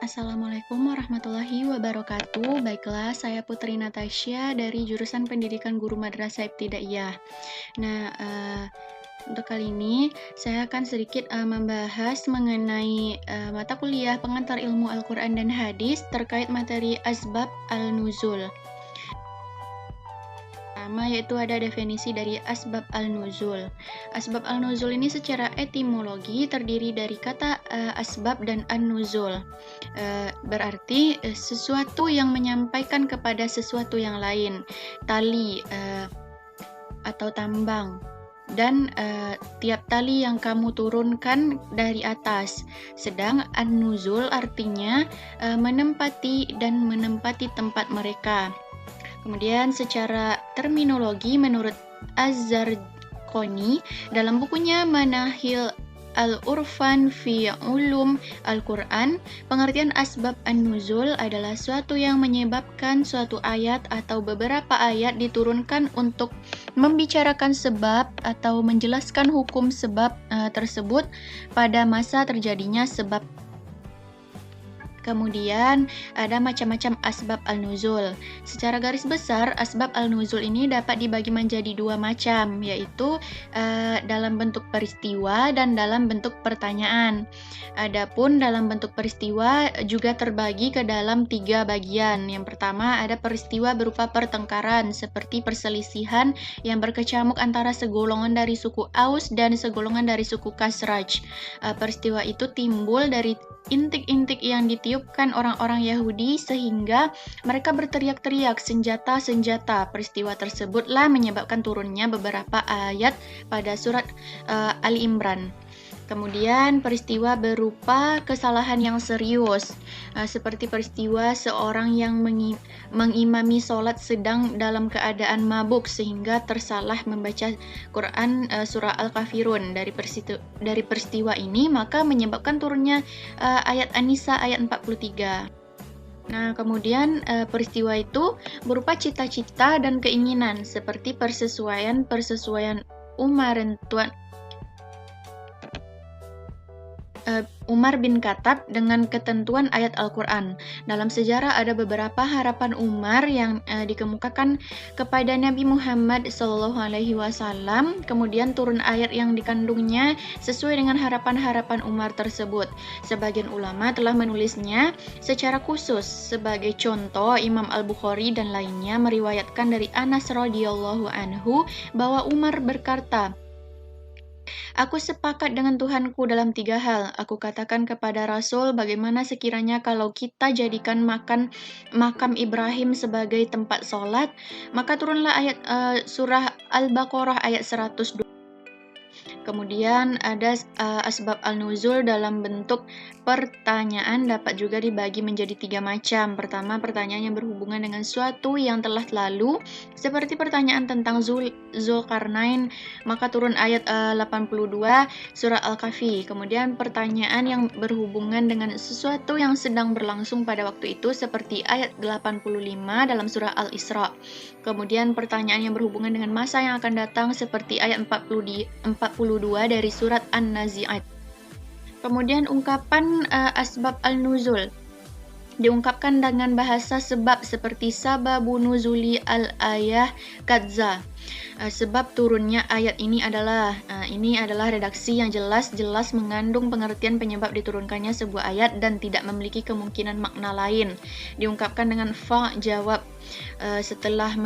Assalamualaikum warahmatullahi wabarakatuh. Baiklah, saya Putri Natasha dari jurusan Pendidikan Guru Madrasah Ibtidaiyah. Nah, untuk kali ini saya akan sedikit membahas mengenai mata kuliah pengantar ilmu Al-Quran dan Hadis terkait materi Asbab Al-Nuzul. Pertama yaitu ada definisi dari asbab al-nuzul. Asbab al-nuzul ini secara etimologi terdiri dari kata asbab dan an-nuzul. Berarti sesuatu yang menyampaikan kepada sesuatu yang lain, tali atau tambang. Dan tiap tali yang kamu turunkan dari atas. Sedang an-nuzul artinya menempati dan menempati tempat mereka. Kemudian secara terminologi menurut Az-Zarqani dalam bukunya Manahil Al-Urfan fi Ulum Al-Quran, pengertian asbab an-nuzul adalah suatu yang menyebabkan suatu ayat atau beberapa ayat diturunkan untuk membicarakan sebab atau menjelaskan hukum sebab tersebut pada masa terjadinya sebab. Kemudian ada macam-macam asbab al-nuzul. Secara garis besar, asbab al-nuzul ini dapat dibagi menjadi dua macam, yaitu dalam bentuk peristiwa dan dalam bentuk pertanyaan. Adapun dalam bentuk peristiwa juga terbagi ke dalam tiga bagian. Yang pertama ada peristiwa berupa pertengkaran, seperti perselisihan yang berkecamuk antara segolongan dari suku Aus dan segolongan dari suku Khazraj. Peristiwa itu timbul dari intik-intik yang ditiupkan orang-orang Yahudi sehingga mereka berteriak-teriak senjata, senjata. Peristiwa tersebutlah menyebabkan turunnya beberapa ayat pada surat Ali Imran. Kemudian peristiwa berupa kesalahan yang serius, seperti peristiwa seorang yang mengimami sholat sedang dalam keadaan mabuk sehingga tersalah membaca Quran surah Al-Kafirun. Dari peristiwa ini maka menyebabkan turunnya ayat An-Nisa ayat 43. Nah, kemudian peristiwa itu berupa cita-cita dan keinginan seperti persesuaian Umar bin Khattab dengan ketentuan ayat Al-Quran. Dalam sejarah ada beberapa harapan Umar yang dikemukakan kepada Nabi Muhammad SAW. Kemudian turun ayat yang dikandungnya sesuai dengan harapan-harapan Umar tersebut. Sebagian ulama telah menulisnya secara khusus. Sebagai contoh, Imam Al-Bukhari dan lainnya meriwayatkan dari Anas radhiyallahu anhu bahwa Umar berkata, "Aku sepakat dengan Tuhanku dalam 3 hal. Aku katakan kepada Rasul, bagaimana sekiranya kalau kita jadikan makam Ibrahim sebagai tempat sholat?" Maka turunlah ayat surah Al-Baqarah ayat 102. Kemudian ada asbab al-nuzul dalam bentuk pertanyaan dapat juga dibagi menjadi 3 macam. Pertama, pertanyaan yang berhubungan dengan suatu yang telah lalu, seperti pertanyaan tentang Zulkarnain, maka turun ayat 82 surah Al-Kahfi. Kemudian pertanyaan yang berhubungan dengan sesuatu yang sedang berlangsung pada waktu itu, seperti ayat 85 dalam surah Al-Isra. Kemudian pertanyaan yang berhubungan dengan masa yang akan datang, seperti ayat 42 dari surat An-Nazi'at. Kemudian ungkapan asbab al-nuzul diungkapkan dengan bahasa sebab seperti sababu nuzuli al-ayah kadza. Sebab turunnya ayat ini adalah redaksi yang jelas mengandung pengertian penyebab diturunkannya sebuah ayat dan tidak memiliki kemungkinan makna lain. Diungkapkan dengan fa jawab. Setelah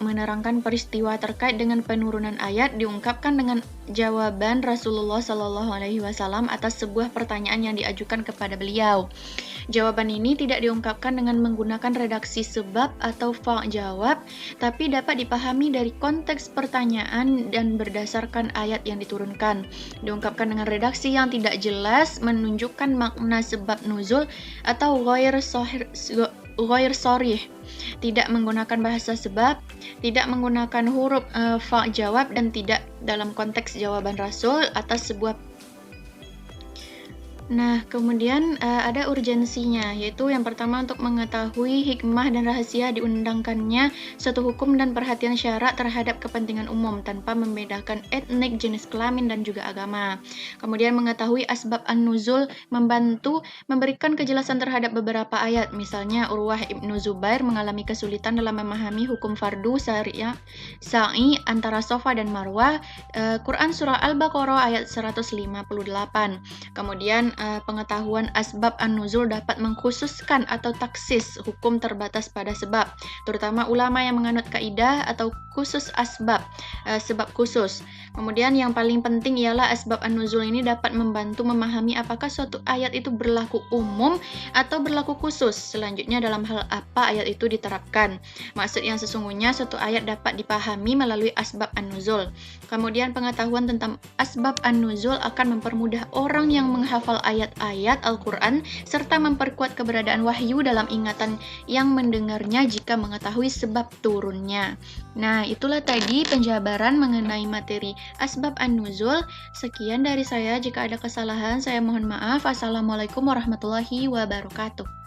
menerangkan peristiwa terkait dengan penurunan ayat, diungkapkan dengan jawaban Rasulullah SAW atas sebuah pertanyaan yang diajukan kepada beliau. Jawaban ini tidak diungkapkan dengan menggunakan redaksi sebab atau fa jawab, tapi dapat dipahami dari konteks pertanyaan dan berdasarkan ayat yang diturunkan. Diungkapkan dengan redaksi yang tidak jelas, menunjukkan makna sebab nuzul atau ghair sharih, tidak menggunakan bahasa sebab, tidak menggunakan huruf fa jawab, dan tidak dalam konteks jawaban Rasul atas sebuah Nah, kemudian, ada urgensinya, yaitu yang pertama untuk mengetahui hikmah dan rahasia diundangkannya suatu hukum dan perhatian syara terhadap kepentingan umum tanpa membedakan etnik, jenis kelamin, dan juga agama. Kemudian mengetahui asbab an-nuzul membantu memberikan kejelasan terhadap beberapa ayat. Misalnya Urwah Ibnu Zubair mengalami kesulitan dalam memahami hukum fardu sa'i antara Safa dan Marwah, Quran surah Al-Baqarah ayat 158. Kemudian pengetahuan asbab an-nuzul dapat mengkhususkan atau taksis hukum terbatas pada sebab, terutama ulama yang menganut kaidah atau khusus asbab, sebab khusus. Kemudian yang paling penting ialah asbab an-nuzul ini dapat membantu memahami apakah suatu ayat itu berlaku umum atau berlaku khusus. Selanjutnya dalam hal apa ayat itu diterapkan. Maksud yang sesungguhnya suatu ayat dapat dipahami melalui asbab an-nuzul. Kemudian pengetahuan tentang asbab an-nuzul akan mempermudah orang yang menghafal ayat-ayat Al-Quran serta memperkuat keberadaan wahyu dalam ingatan yang mendengarnya jika mengetahui sebab turunnya. Nah, itulah tadi penjabaran mengenai materi asbab an-nuzul. Sekian dari saya, jika ada kesalahan saya mohon maaf. Assalamualaikum warahmatullahi wabarakatuh.